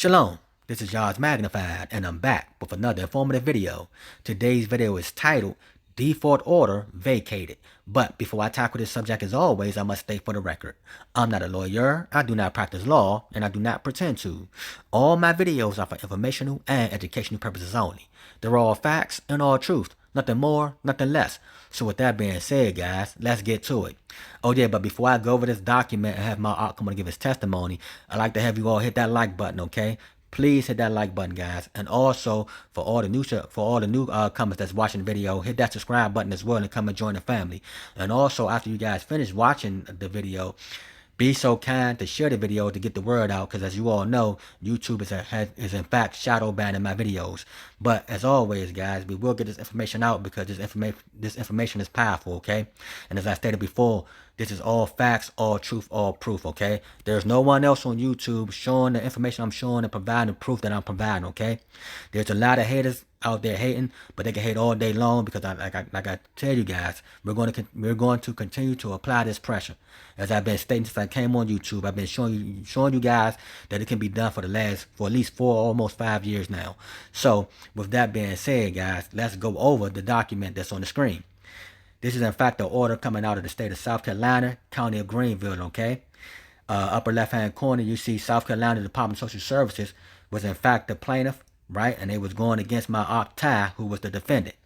Shalom, this is Yahuah Magnified, and I'm back with another informative video. Today's video is titled, Default Order Vacated. But before I tackle this subject, as always, I must state for the record, I'm not a lawyer, I do not practice law, and I do not pretend to. All my videos are for informational and educational purposes only. They're all facts and all truth. Nothing more, nothing less. So with that being said, guys, let's get to it. Oh yeah, but before I go over this document and have my aunt come on to give his testimony, I'd like to have you all hit that like button, okay? Please hit that like button, guys. And also, for all the new comments that's watching the video, hit that subscribe button as well and come and join the family. And also, after you guys finish watching the video, be so kind to share the video to get the word out, because as you all know, YouTube is in fact shadow banning my videos. But as always, guys, we will get this information out because this information is powerful, okay? And as I stated before, this is all facts, all truth, all proof, okay? There's no one else on YouTube showing the information I'm showing and providing the proof that I'm providing, okay? There's a lot of haters out there hating, but they can hate all day long because like I tell you guys, we're going to continue to apply this pressure. As I've been stating since I came on YouTube, I've been showing you guys that it can be done for at least 4, almost 5 years now. So with that being said, guys, let's go over the document that's on the screen. This is in fact the order coming out of the state of South Carolina, county of Greenville, okay? Upper left hand corner, you see South Carolina Department of Social Services was in fact the plaintiff, right? And they was going against my aunt Ty, who was the defendant.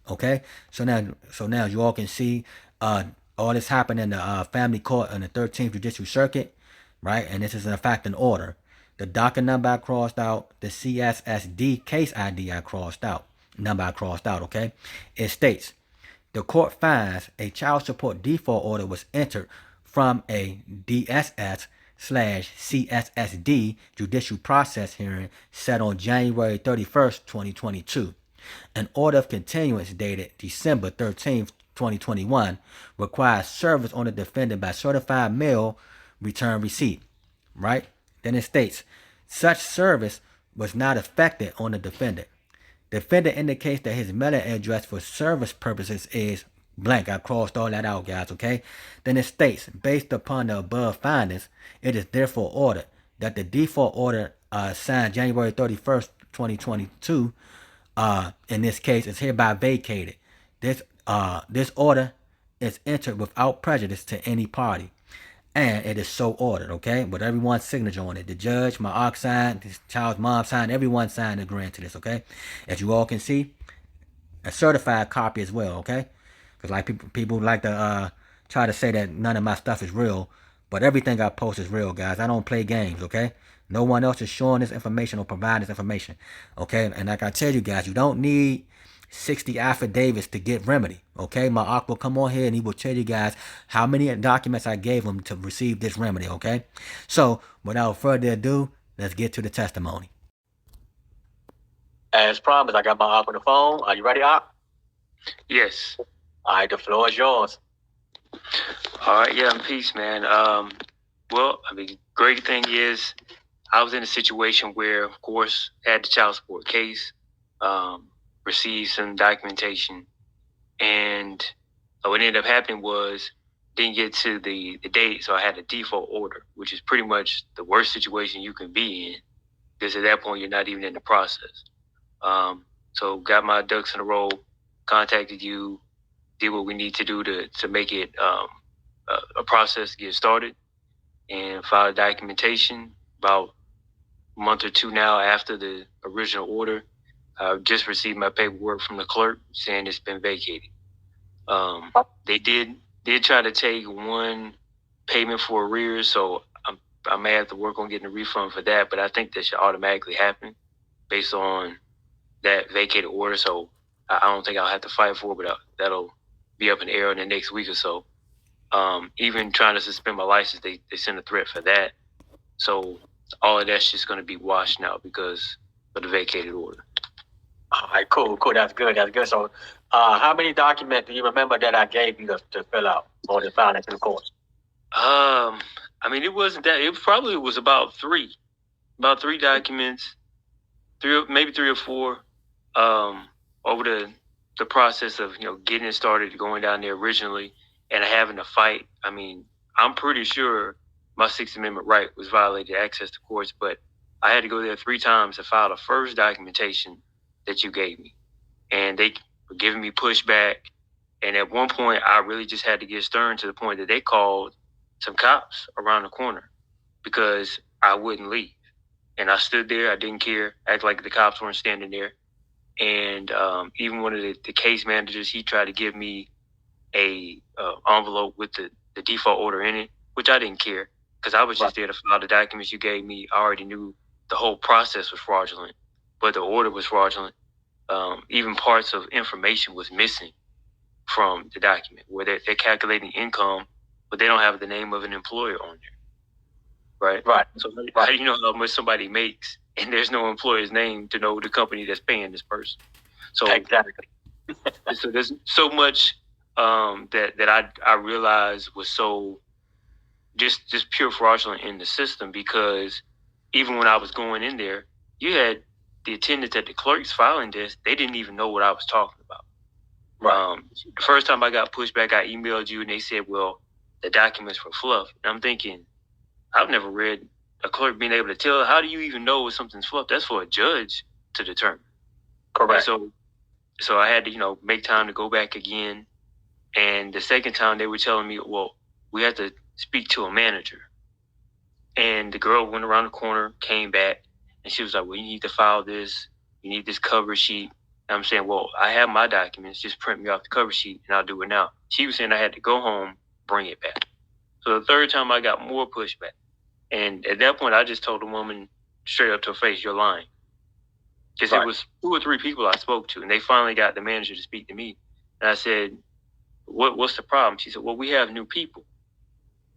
Okay, so now you all can see all this happened in the family court on the 13th Judicial Circuit, right? And this is in fact an order. The docket number I crossed out, the CSSD case ID I crossed out, okay? It states, the court finds a child support default order was entered from a DSS/CSSD judicial process hearing set on January 31st, 2022. An order of continuance dated December 13th, 2021 requires service on the defendant by certified mail return receipt, right? Then it states, such service was not effected on the defendant. Defendant indicates that his mailing address for service purposes is blank. I crossed all that out, guys, okay? Then it states, based upon the above findings, it is therefore ordered that the default order signed January 31st, 2022, in this case, is hereby vacated. This order is entered without prejudice to any party. And it is so ordered, okay? With everyone's signature on it. The judge, my aunt signed, his child's mom signed, everyone signed agreeing to this, okay? As you all can see, a certified copy as well, okay? Because like people like to try to say that none of my stuff is real, but everything I post is real, guys. I don't play games, okay? No one else is showing this information or providing this information, okay? And like I tell you guys, you don't need 60 affidavits to get remedy, okay? My aunt will come on here and he will tell you guys how many documents I gave him to receive this remedy, okay? So, without further ado, let's get to the testimony. As promised, I got my aunt on the phone. Are you ready, aunt? Yes. All right, the floor is yours. All right, yeah, peace, man. Well, I mean, great thing is I was in a situation where, of course, had the child support case, received some documentation, and what ended up happening was didn't get to the date, so I had a default order, which is pretty much the worst situation you can be in, because at that point you're not even in the process. So got my ducks in a row, contacted you, did what we need to do to make it a process get started, and filed documentation about a month or two now after the original order. I've just received my paperwork from the clerk saying it's been vacated. They did try to take one payment for arrears, so I may have to work on getting a refund for that, but I think that should automatically happen based on that vacated order. So I don't think I'll have to fight for it, but that'll be up in the air in the next week or so. Even trying to suspend my license, they sent a threat for that. So all of that's just going to be washed now because of the vacated order. All right, cool. That's good. So, how many documents do you remember that I gave you to fill out or to file into the court? I mean, it wasn't that. It probably was about three documents, maybe 3 or 4, over the process of getting it started, going down there originally, and having to fight. I mean, I'm pretty sure my Sixth Amendment right was violated, access to courts, but I had to go there 3 times to file the first documentation that you gave me. And they were giving me pushback. And at one point, I really just had to get stern to the point that they called some cops around the corner because I wouldn't leave. And I stood there. I didn't care. Act like the cops weren't standing there. And even one of the case managers, he tried to give me a envelope with the default order in it, which I didn't care because I was just there to file the documents you gave me. I already knew the whole process was fraudulent, but the order was fraudulent. Even parts of information was missing from the document where they're calculating income, but they don't have the name of an employer on there. Right. So how do you know how much somebody makes and there's no employer's name to know the company that's paying this person? So Exactly. so there's so much that I realized was so just pure fraudulent in the system, because even when I was going in there, you had the attendants at the clerk's filing desk. They didn't even know what I was talking about. The first time I got pushback, I emailed you and they said, well, the documents were fluff. And I'm thinking, I've never read a clerk being able to tell. How do you even know if something's fluff? That's for a judge to determine. Correct. And so I had to, make time to go back again. And the second time they were telling me, well, we had to speak to a manager. And the girl went around the corner, came back, and she was like, well, you need to file this. You need this cover sheet. And I'm saying, well, I have my documents. Just print me off the cover sheet, and I'll do it now. She was saying I had to go home, bring it back. So the third time I got more pushback. And at that point, I just told the woman straight up to her face, you're lying. Because it was 2 or 3 people I spoke to, and they finally got the manager to speak to me. And I said, what's the problem? She said, well, we have new people.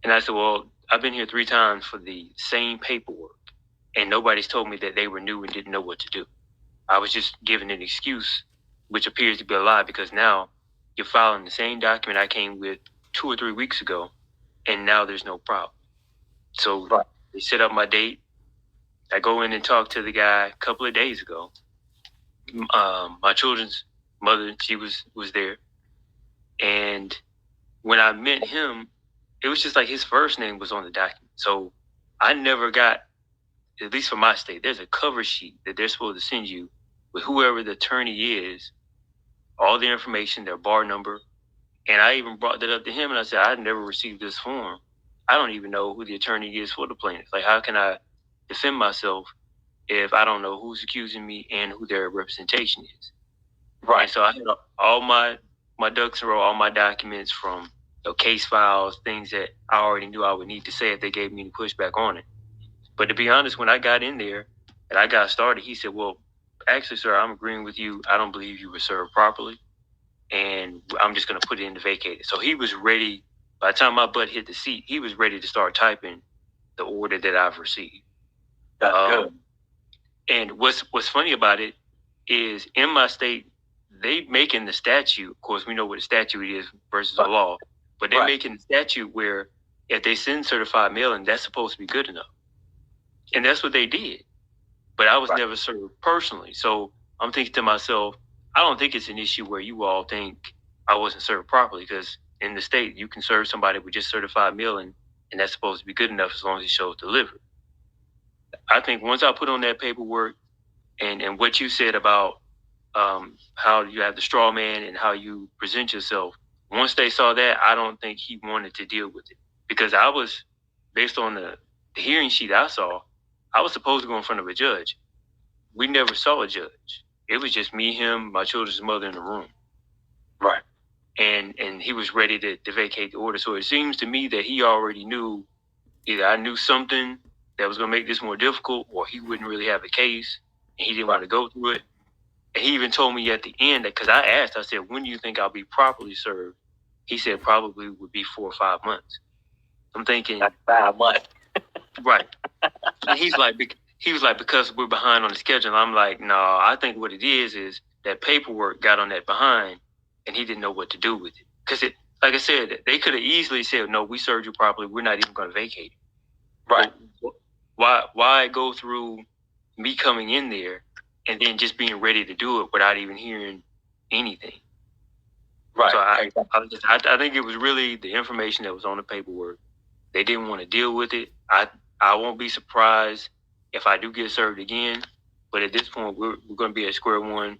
And I said, well, I've been here 3 times for the same paperwork, and nobody's told me that they were new and didn't know what to do. I was just given an excuse, which appears to be a lie, because now you're filing the same document I came with 2 or 3 weeks ago, and now there's no problem. So they set up my date. I go in and talk to the guy a couple of days ago. My children's mother, she was there. And when I met him, it was just like his first name was on the document. So I never got, at least for my state, there's a cover sheet that they're supposed to send you with whoever the attorney is, all the information, their bar number. And I even brought that up to him, and I said, I never received this form. I don't even know who the attorney is for the plaintiff. Like, how can I defend myself if I don't know who's accusing me and who their representation is? And so I had all my ducks in a row, all my documents from case files, things that I already knew I would need to say if they gave me any pushback on it. But to be honest, when I got in there and I got started, he said, well, actually, sir, I'm agreeing with you. I don't believe you were served properly, and I'm just going to put it in the vacated. So he was ready. By the time my butt hit the seat, he was ready to start typing the order that I've received. That's good. And what's funny about it is, in my state, they making the statute. Of course, we know what a statute is versus a law, but they're making the statute where if they send certified mailing, that's supposed to be good enough. And that's what they did. But I was never served personally. So I'm thinking to myself, I don't think it's an issue where you all think I wasn't served properly, because in the state, you can serve somebody with just certified mailing, and that's supposed to be good enough as long as it shows delivered. I think once I put on that paperwork and what you said about how you have the straw man and how you present yourself, once they saw that, I don't think he wanted to deal with it, because I was, based on the hearing sheet I saw, I was supposed to go in front of a judge. We never saw a judge. It was just me, him, my children's mother in the room. And he was ready to vacate the order. So it seems to me that he already knew either I knew something that was going to make this more difficult, or he wouldn't really have a case and he didn't want to go through it. And he even told me at the end, because I asked, I said, when do you think I'll be properly served? He said probably would be 4 or 5 months. I'm thinking, that's 5 months. Right. And he was like, because we're behind on the schedule. And I'm like, no, I think what it is that paperwork got on that behind, and he didn't know what to do with it. Because like I said, they could have easily said, no, we served you properly. We're not even going to vacate it. Why go through me coming in there and then just being ready to do it without even hearing anything? So I think it was really the information that was on the paperwork. They didn't want to deal with it. I won't be surprised if I do get served again. But at this point, we're going to be at square one.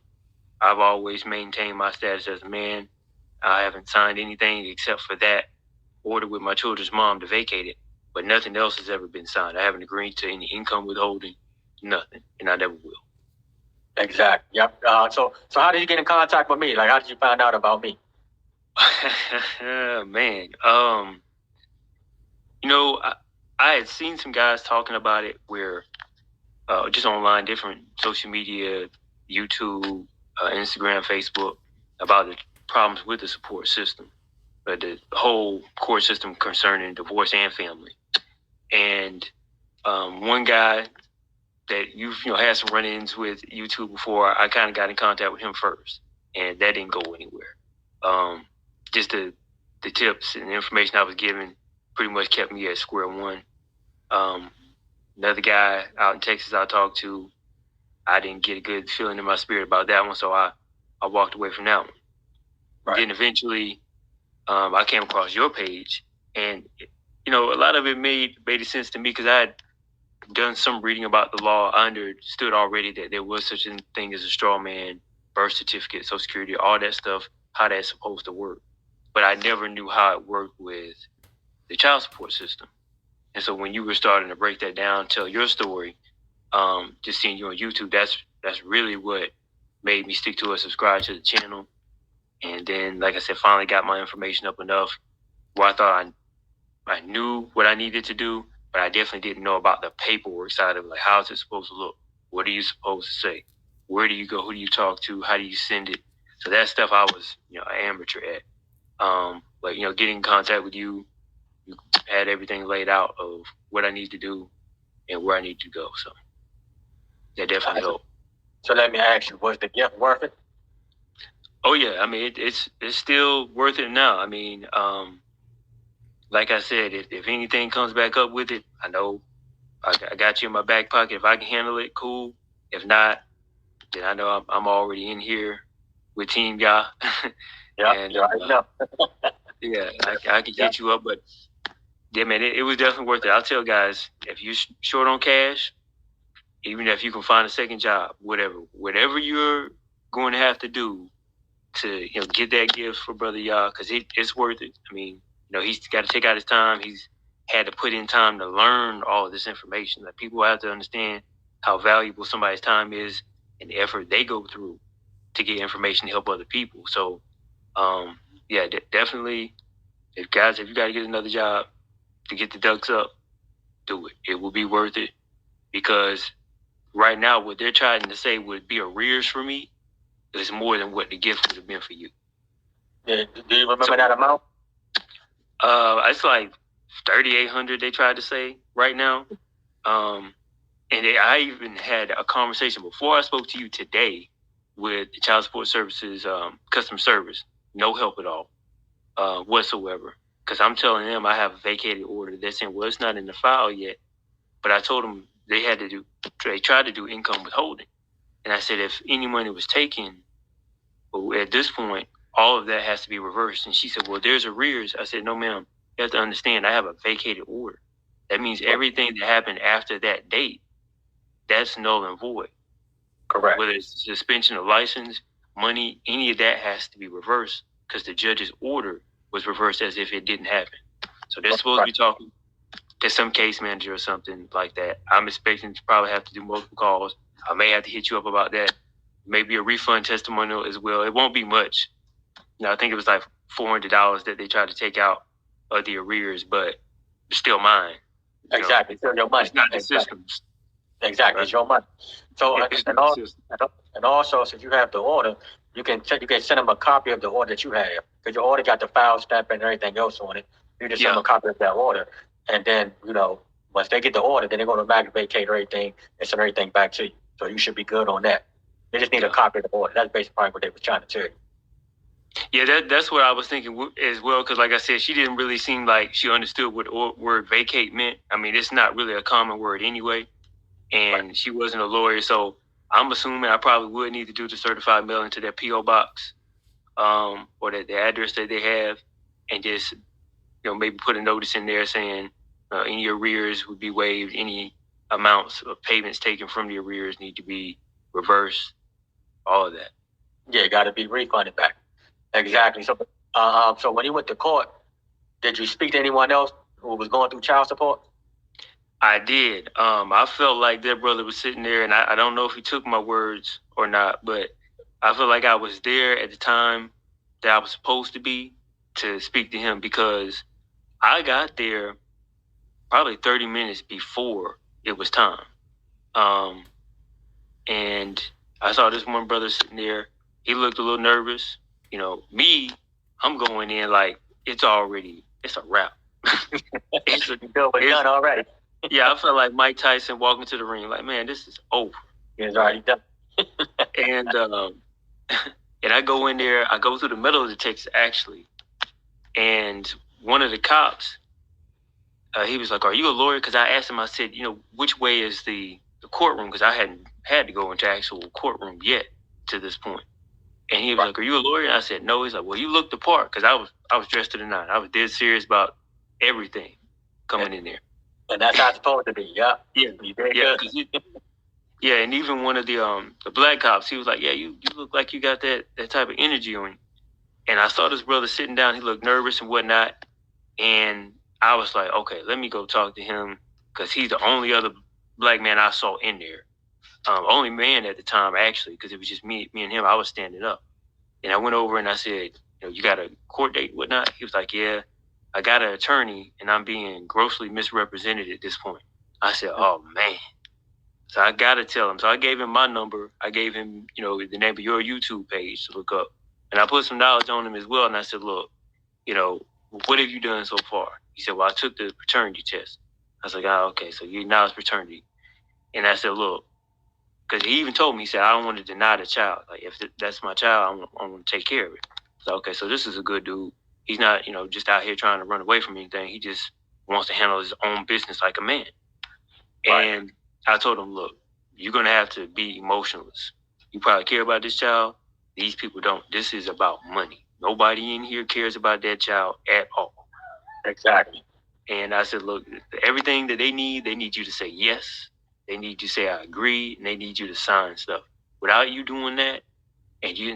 I've always maintained my status as a man. I haven't signed anything except for that order with my children's mom to vacate it, but nothing else has ever been signed. I haven't agreed to any income withholding, nothing, and I never will. Exactly. Yep. So how did you get in contact with me? Like, how did you find out about me? Man, I had seen some guys talking about it where just online, different social media, YouTube, Instagram, Facebook, about the problems with the support system, the whole court system concerning divorce and family. And one guy that you've had some run-ins with YouTube before, I kind of got in contact with him first, and that didn't go anywhere. Just the tips and the information I was given pretty much kept me at square one. Another guy out in Texas I talked to, I didn't get a good feeling in my spirit about that one, so I walked away from that one. Right. Then eventually, I came across your page, and a lot of it made sense to me because I had done some reading about the law. I understood already that there was such a thing as a straw man, birth certificate, Social Security, all that stuff, how that's supposed to work. But I never knew how it worked with the child support system. And so when you were starting to break that down, tell your story, just seeing you on YouTube, that's really what made me stick to it, subscribe to the channel. And then, like I said, finally got my information up enough where I thought I knew what I needed to do, but I definitely didn't know about the paperwork side of it. Like, how is it supposed to look? What are you supposed to say? Where do you go? Who do you talk to? How do you send it? So that stuff I was, an amateur at. But, getting in contact with you, you had everything laid out of what I need to do and where I need to go. So that definitely helped. So let me ask you, was the gift worth it? Oh yeah, I mean it's still worth it now. I mean, like I said, if anything comes back up with it, I know I got you in my back pocket. If I can handle it, cool. If not, then I know I'm already in here with Team Yah. Yeah, and yeah, I can hit you up. But yeah, man, it was definitely worth it. I'll tell guys, if you're short on cash, even if you can find a second job, whatever you're going to have to do to get that gift for Brother Yah, because it's worth it. I mean, he's got to take out his time. He's had to put in time to learn all of this information. Like, people have to understand how valuable somebody's time is and the effort they go through to get information to help other people. So, yeah, definitely, if you got to get another job to get the ducks up, do it. It will be worth it, because right now what they're trying to say would be arrears for me is more than what the gift would have been for you. Yeah, do you remember that amount? It's like $3,800 they tried to say right now. And I even had a conversation before I spoke to you today with the Child Support Services customer service. No help at all whatsoever. Because I'm telling them I have a vacated order. They're saying, well, it's not in the file yet. But I told them they tried to do income withholding. And I said, if any money was taken, well, at this point, all of that has to be reversed. And she said, well, there's arrears. I said, no, ma'am, you have to understand, I have a vacated order. That means everything that happened after that date, that's null and void. Correct. Whether it's suspension of license, money, any of that has to be reversed, because the judge's order was reversed as if it didn't happen. So they're supposed to be talking to some case manager or something like that. I'm expecting to probably have to do multiple calls. I may have to hit you up about that. Maybe a refund testimonial as well. It won't be much. I think it was like $400 that they tried to take out of the arrears, but it's still mine. Exactly. It's your money. It's not the system's. Exactly. Right. It's your money. So, and also, since you have the order, you can send them a copy of the order that you have, because your order got the file stamp and everything else on it. You just send them a copy of that order, and then, once they get the order, then they're going to vacate everything and send everything back to you. So you should be good on that. They just need a copy of the order. That's basically what they were trying to tell you. Yeah, that's what I was thinking as well, because like I said, she didn't really seem like she understood what the word vacate meant. I mean, it's not really a common word anyway, and she wasn't a lawyer, so I'm assuming I probably would need to do the certified mailing to their P.O. box, or the address that they have, and just maybe put a notice in there saying any arrears would be waived, any amounts of payments taken from the arrears need to be reversed, all of that. Yeah, got to be refunded back. Exactly. So, so when you went to court, did you speak to anyone else who was going through child support? I did. I felt like that brother was sitting there, and I don't know if he took my words or not, but I felt like I was there at the time that I was supposed to be to speak to him, because I got there probably 30 minutes before it was time. And I saw this one brother sitting there. He looked a little nervous. You know, me, I'm going in like it's a wrap. it's done already. Yeah, I felt like Mike Tyson walking to the ring, like, man, this is over. It's already done. And and I go in there. I go through the middle of the text actually, and one of the cops, he was like, "Are you a lawyer?" Because I asked him. I said, which way is the courtroom? Because I hadn't had to go into actual courtroom yet to this point. And he was like, "Are you a lawyer?" And I said, "No." He's like, "Well, you look the part," because I was dressed to the nine. I was dead serious about everything coming in there. And that's how it's supposed to be. Yeah. Yeah. And even one of the black cops, he was like, "Yeah, you look like you got that type of energy on you." And I saw this brother sitting down. He looked nervous and whatnot. And I was like, okay, let me go talk to him, because he's the only other black man I saw in there. Only man at the time, actually, because it was just me and him. I was standing up. And I went over and I said, you got a court date, whatnot? He was like, yeah, I got an attorney and I'm being grossly misrepresented at this point. I said, oh, man. So I got to tell him. So I gave him my number. I gave him, the name of your YouTube page to look up. And I put some knowledge on him as well. And I said, look, what have you done so far? He said, well, I took the paternity test. I was like, oh, okay, so you acknowledge paternity. And I said, look, because he even told me, he said, I don't want to deny the child. Like, if that's my child, I want to take care of it. So, okay, so this is a good dude. He's not, just out here trying to run away from anything. He just wants to handle his own business like a man. Right. And I told him, look, you're going to have to be emotionless. You probably care about this child. These people don't. This is about money. Nobody in here cares about that child at all. Exactly. And I said, look, everything that they need you to say yes. They need you to say I agree, and they need you to sign stuff. Without you doing that, and you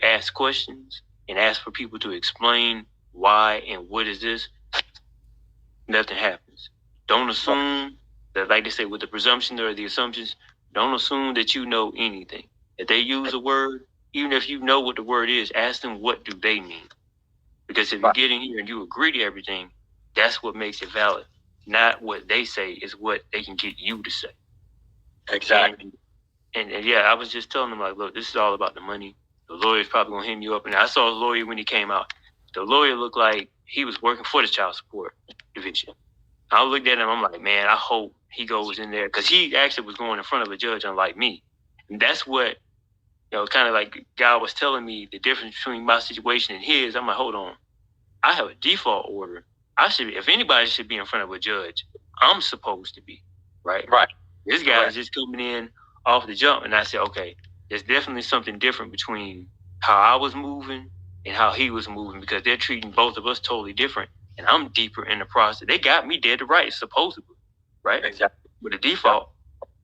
ask questions and ask for people to explain why and what is this, nothing happens. Don't assume that, like they say, with the presumption or the assumptions, don't assume that you know anything. If they use a word, even if you know what the word is, ask them what do they mean. Because if you get in here and you agree to everything, that's what makes it valid. Not what they say is what they can get you to say. Exactly. And yeah, I was just telling them, like, look, this is all about the money. The lawyer's probably going to hit you up. And I saw a lawyer when he came out. The lawyer looked like he was working for the child support division. I looked at him, I'm like, man, I hope he goes in there. Because he actually was going in front of a judge, unlike me. And that's what, kind of like God was telling me the difference between my situation and his. I'm like, hold on. I have a default order. If anybody should be in front of a judge, I'm supposed to be, right? Right. This guy's just coming in off the jump. And I said, okay, there's definitely something different between how I was moving and how he was moving, because they're treating both of us totally different. And I'm deeper in the process. They got me dead to rights, supposedly, right? Exactly. With a default.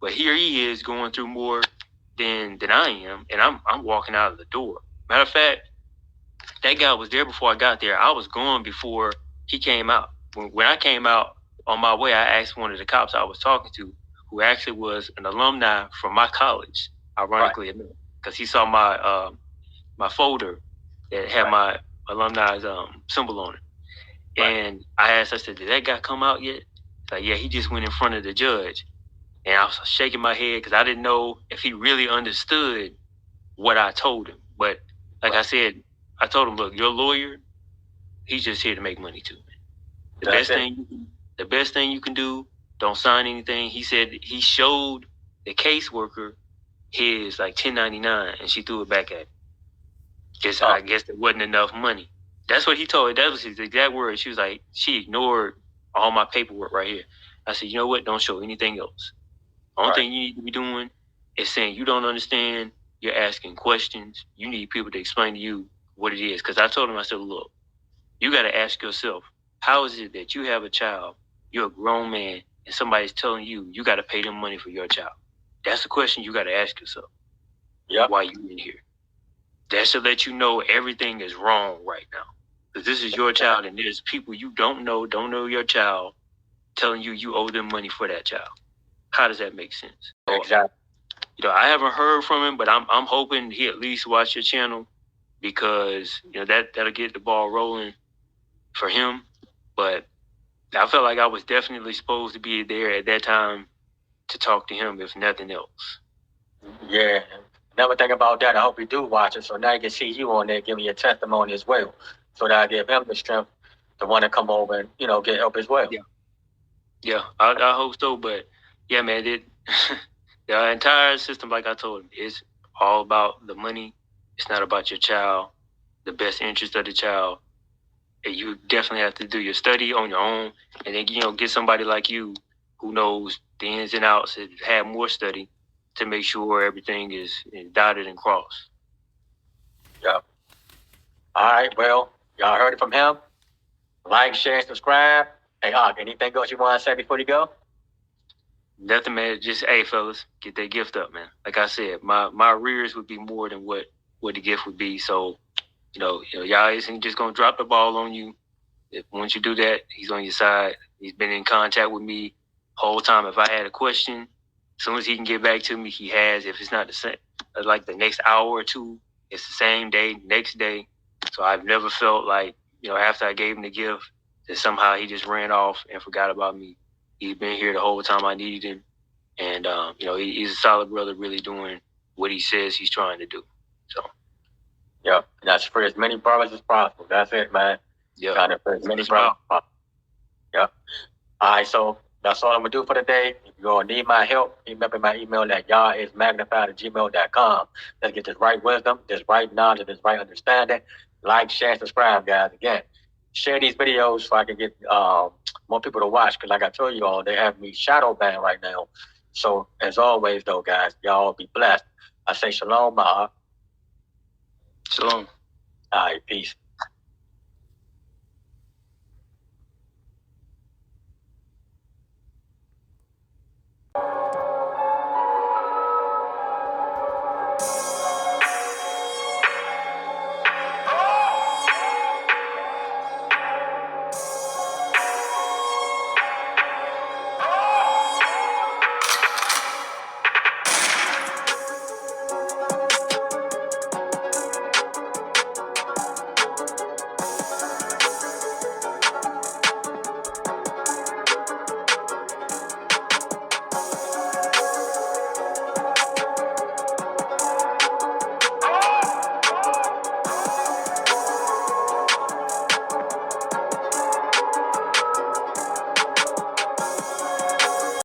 But here he is going through more than I am, and I'm walking out of the door. Matter of fact, that guy was there before I got there. I was gone before he came out. When I came out on my way, I asked one of the cops I was talking to, who actually was an alumni from my college, ironically enough, because he saw my my folder that had my alumni's symbol on it. And I asked, I said, did that guy come out yet? He's like, yeah, he just went in front of the judge. And I was shaking my head because I didn't know if he really understood what I told him. But like I said, I told him, look, your lawyer, he's just here to make money too. The best thing you can do, don't sign anything. He said he showed the caseworker his like 1099 and she threw it back at him. I guess there wasn't enough money. That's what he told her. That was his exact words. She was like, she ignored all my paperwork right here. I said, you know what? Don't show anything else. The only thing you need to be doing is saying you don't understand. You're asking questions. You need people to explain to you what it is. Because I told him, I said, look, you got to ask yourself, how is it that you have a child, you're a grown man, and somebody's telling you you got to pay them money for your child? That's the question you got to ask yourself. Yep. Why you in here? That should let you know everything is wrong right now. Because this is your child, and there's people you don't know your child, telling you you owe them money for that child. How does that make sense? Exactly. You know, I haven't heard from him, but I'm hoping he at least watch your channel, because you know that'll get the ball rolling for him. But I felt like I was definitely supposed to be there at that time to talk to him, if nothing else. Yeah. Another thing about that, I hope you do watch it, so now you can see you on there giving your testimony as well, so that I give him the strength to want to come over and, you know, get help as well. Yeah, I hope so. But yeah, man, the entire system, like I told him, is all about the money. It's not about your child, the best interest of the child. And you definitely have to do your study on your own, and then, you know, get somebody like you who knows the ins and outs and have more study to make sure everything is dotted and crossed. Yeah. All right. Well, y'all heard it from him. Like, share, subscribe. Hey, anything else you want to say before you go? Nothing, man. Just, hey, fellas, get that gift up, man. Like I said, my arrears would be more than what the gift would be. So, you know, y'all isn't just gonna drop the ball on you. Once you do that, he's on your side. He's been in contact with me whole time. If I had a question, as soon as he can get back to me, he has. If it's not the same, like the next hour or two, it's the same day, next day. So I've never felt like, you know, after I gave him the gift, that somehow he just ran off and forgot about me. He's been here the whole time I needed him. And, you know, he's a solid brother, really doing what he says he's trying to do. So, yeah, that's for as many brothers as possible. That's it, man. yeah. Trying to for as many brothers as possible. Yeah. All right, so that's all I'm going to do for today. If you're going to need my help, remember my email at yahuah@magnify@gmail.com. Let's get this right wisdom, this right knowledge, this right understanding. Like, share, subscribe, guys. Again, share these videos so I can get more people to watch. Because like I told you all, they have me shadow banned right now. So as always, though, guys, y'all be blessed. I say shalom, Shalom. All right, peace.